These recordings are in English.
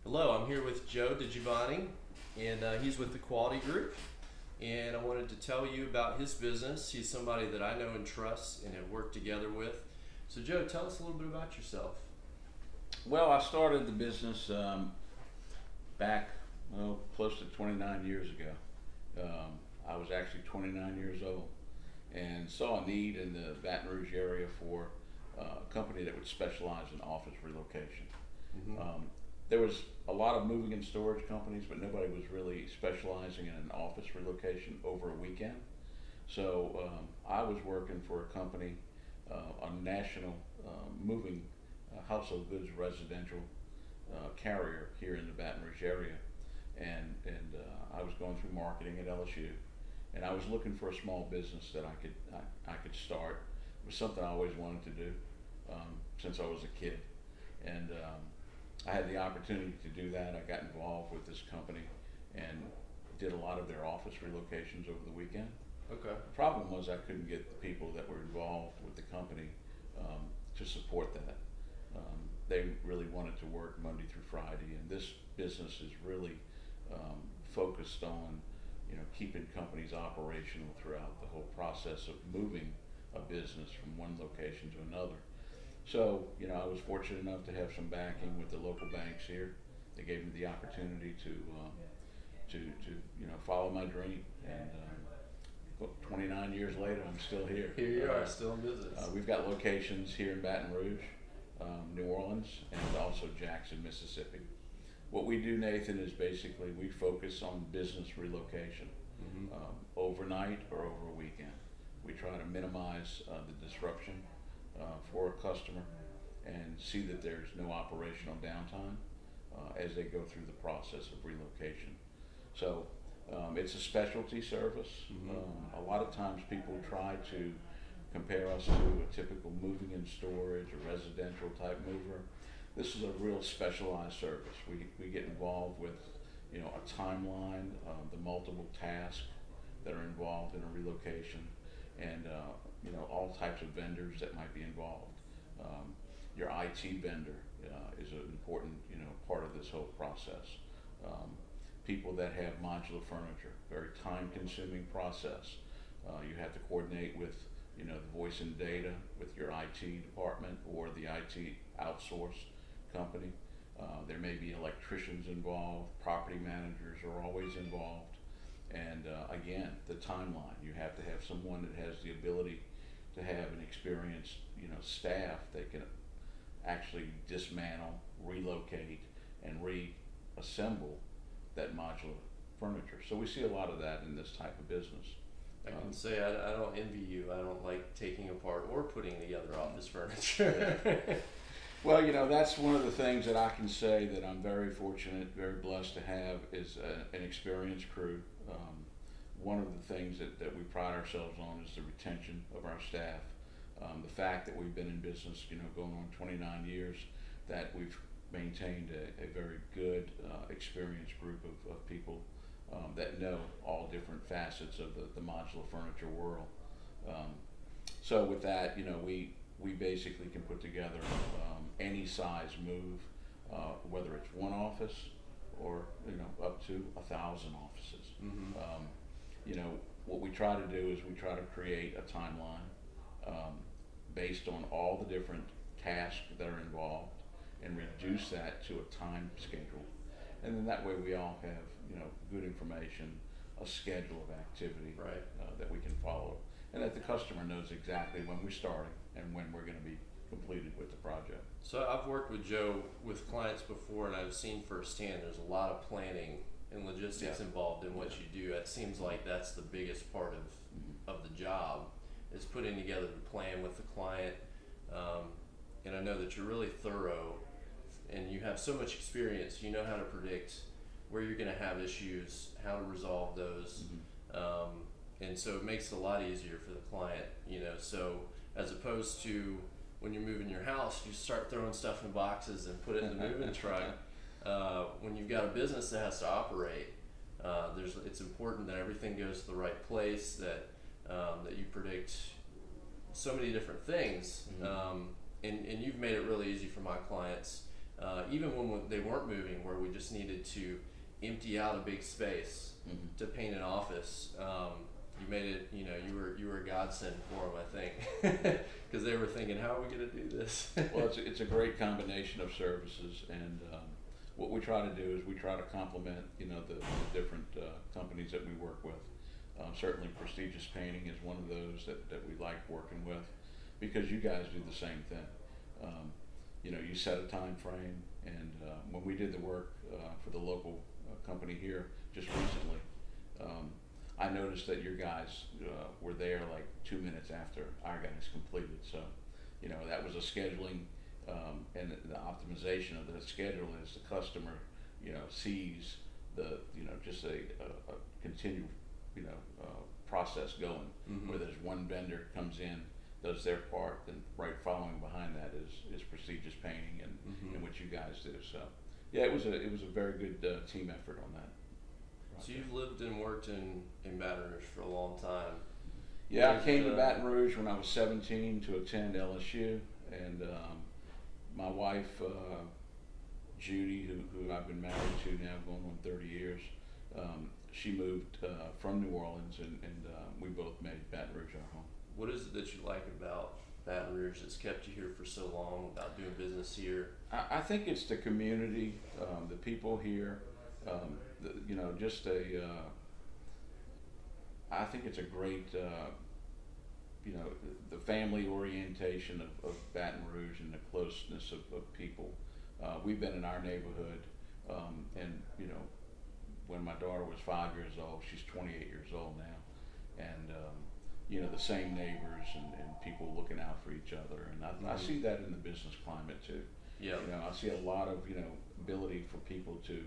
Hello, I'm here with Joe DiGiovanni, and he's with the Quality Group. And I wanted to tell you about his business. He's somebody that I know and trust and have worked together with. So Joe, tell us a little bit about yourself. Well, I started the business back close to 29 years ago. I was actually 29 years old and saw a need in the Baton Rouge area for a company that would specialize in office relocation. There was a lot of moving and storage companies, but nobody was really specializing in an office relocation over a weekend. So I was working for a company, a national moving household goods residential carrier here in the Baton Rouge area, and I was going through marketing at LSU, and I was looking for a small business that I could start. It was something I always wanted to do since I was a kid, and I had the opportunity to do that. I got involved with this company and did a lot of their office relocations over the weekend. Okay. The problem was I couldn't get the people that were involved with the company to support that. They really wanted to work Monday through Friday, and this business is really focused on keeping companies operational throughout the whole process of moving a business from one location to another. So, I was fortunate enough to have some backing with the local banks here. They gave me the opportunity to follow my dream. And 29 years later, I'm still here. Here you are, still in business. We've got locations here in Baton Rouge, New Orleans, and also Jackson, Mississippi. What we do, Nathan, is basically we focus on business relocation, overnight or over a weekend. We try to minimize the disruption for a customer and see that there's no operational downtime as they go through the process of relocation. So it's a specialty service. A lot of times people try to compare us to a typical moving and storage or residential type mover. This is a real specialized service. We get involved with a timeline, the multiple tasks that are involved in a relocation, and all types of vendors that might be involved. Your IT vendor is an important part of this whole process. People that have modular furniture, very time-consuming process. You have to coordinate with the voice and data with your IT department or the IT outsourced company. There may be electricians involved, property managers are always involved. And again, the timeline. You have to have someone that has the ability to have an experienced, staff that can actually dismantle, relocate, and reassemble that modular furniture. So we see a lot of that in this type of business. I can say I don't envy you. I don't like taking apart or putting together office furniture. Well, that's one of the things that I can say that I'm very fortunate, very blessed to have is an experienced crew. One of the things that we pride ourselves on is the retention of our staff. The fact that we've been in business, going on 29 years, that we've maintained a very good, experienced group of people that know all different facets of the modular furniture world. So with that, we basically can put together any size move, whether it's one office or up to 1,000 offices. What we try to do is we try to create a timeline based on all the different tasks that are involved and reduce that to a time schedule. And then that way we all have good information, a schedule of activity that we can follow, and that the customer knows exactly when we're starting and when we're going to be completed with the project. So I've worked with Joe with clients before, and I've seen firsthand there's a lot of planning and logistics involved in what you do. It seems like that's the biggest part of the job, is putting together the plan with the client. And I know that you're really thorough and you have so much experience. You know how to predict where you're going to have issues, how to resolve those. And so it makes it a lot easier for the client, so as opposed to when you're moving your house, you start throwing stuff in boxes and put it in the moving truck. When you've got a business that has to operate, it's important that everything goes to the right place, that you predict so many different things. And you've made it really easy for my clients even when they weren't moving, where we just needed to empty out a big space to paint an office. You made it, you were a godsend for them, I think, because they were thinking, how are we going to do this? Well, it's a great combination of services, and what we try to do is we try to complement, the different companies that we work with. Certainly, Prestigious Painting is one of those that we like working with, because you guys do the same thing. You set a time frame, and when we did the work for the local company here just recently, I noticed that your guys were there like 2 minutes after our guys completed. So, that was a scheduling and the optimization of the schedule as the customer, sees the, just a continual, process going, where there's one vendor comes in, does their part, then right following behind that is Prestigious Painting and what you guys do. So, yeah, it was a very good team effort on that. So you've lived and worked in Baton Rouge for a long time. Yeah, I came to Baton Rouge when I was 17 to attend LSU, and my wife, Judy, who I've been married to now going on 30 years, she moved from New Orleans, and we both made Baton Rouge our home. What is it that you like about Baton Rouge that's kept you here for so long, about doing business here? I think it's the community, the people here, I think it's a great, the family orientation of Baton Rouge and the closeness of people. We've been in our neighborhood, and when my daughter was 5 years old, she's 28 years old now, and the same neighbors and people looking out for each other, and I see that in the business climate too. Yeah. I see a lot of ability for people to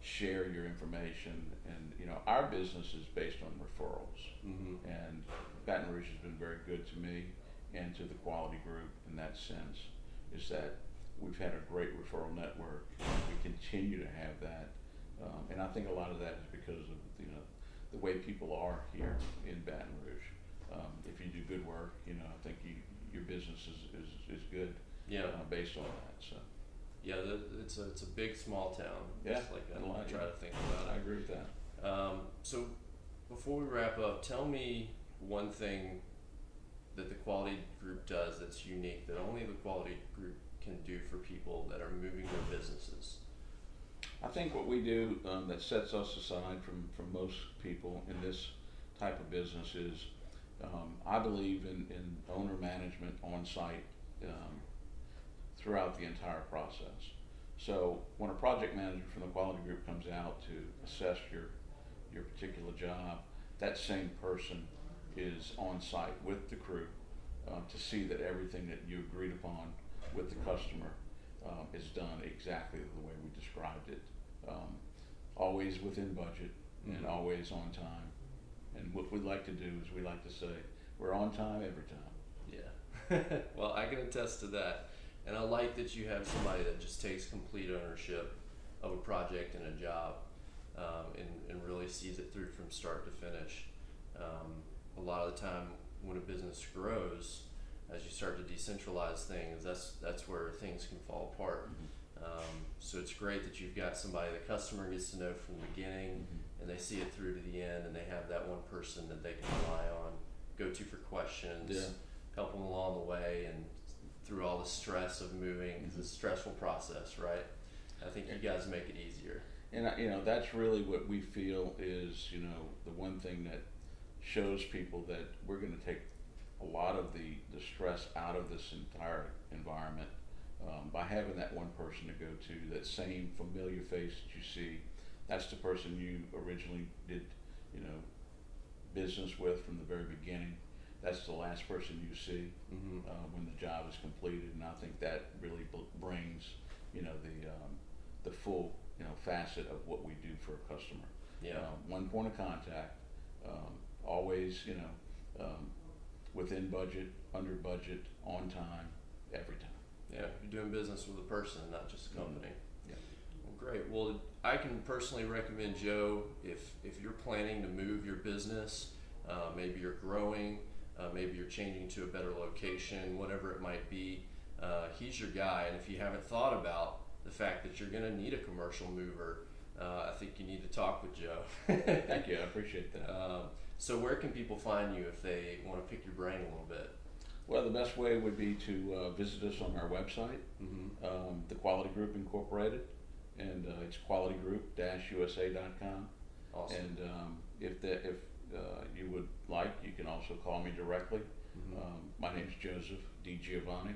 share your information, and our business is based on referrals, and Baton Rouge has been very good to me and to the quality group in that sense, is that we've had a great referral network. We continue to have that, and I think a lot of that is because of the way people are here in Baton Rouge. If you do good work, I think your business is good. Yeah. Based on that. So. Yeah, it's a big small town. Yeah, like I try to think about it. I agree with that. So before we wrap up, tell me one thing that the quality group does that's unique, that only the quality group can do for people that are moving their businesses. I think what we do that sets us aside from most people in this type of business is I believe in owner management on site throughout the entire process. So when a project manager from the quality group comes out to assess your particular job, that same person is on site with the crew to see that everything that you agreed upon with the customer is done exactly the way we described it. Always within budget and always on time. And what we like to do is we like to say, we're on time every time. Yeah. Well, I can attest to that. And I like that you have somebody that just takes complete ownership of a project and a job, and really sees it through from start to finish. A lot of the time when a business grows, as you start to decentralize things, that's where things can fall apart. So it's great that you've got somebody the customer gets to know from the beginning, and they see it through to the end, and they have that one person that they can rely on, go to for questions, help them along the way, and through all the stress of moving, because it's a stressful process, right? I think you guys make it easier. And that's really what we feel is the one thing that shows people that we're going to take a lot of the stress out of this entire environment by having that one person to go to, that same familiar face that you see. That's the person you originally did business with from the very beginning. That's the last person you see when the job is completed, and I think that really brings the full facet of what we do for a customer. Yeah. One point of contact, always within budget, under budget, on time, every time. Yeah, you're doing business with a person, not just a company. Yeah. Well, great. Well, I can personally recommend Joe if you're planning to move your business, maybe you're growing, maybe you're changing to a better location, whatever it might be. he's your guy. And if you haven't thought about the fact that you're going to need a commercial mover, I think you need to talk with Joe. Thank you, I appreciate that. So where can people find you if they want to pick your brain a little bit? Well, the best way would be to visit us on our website, the Quality Group Incorporated, and it's qualitygroup-usa.com. Awesome. And if you would like, you can also call me directly. My name's Joseph DiGiovanni,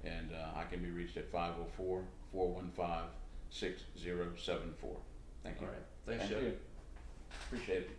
and I can be reached at 504-415-6074. Thank you. All right. Thanks, Thank Joe. you. Appreciate it.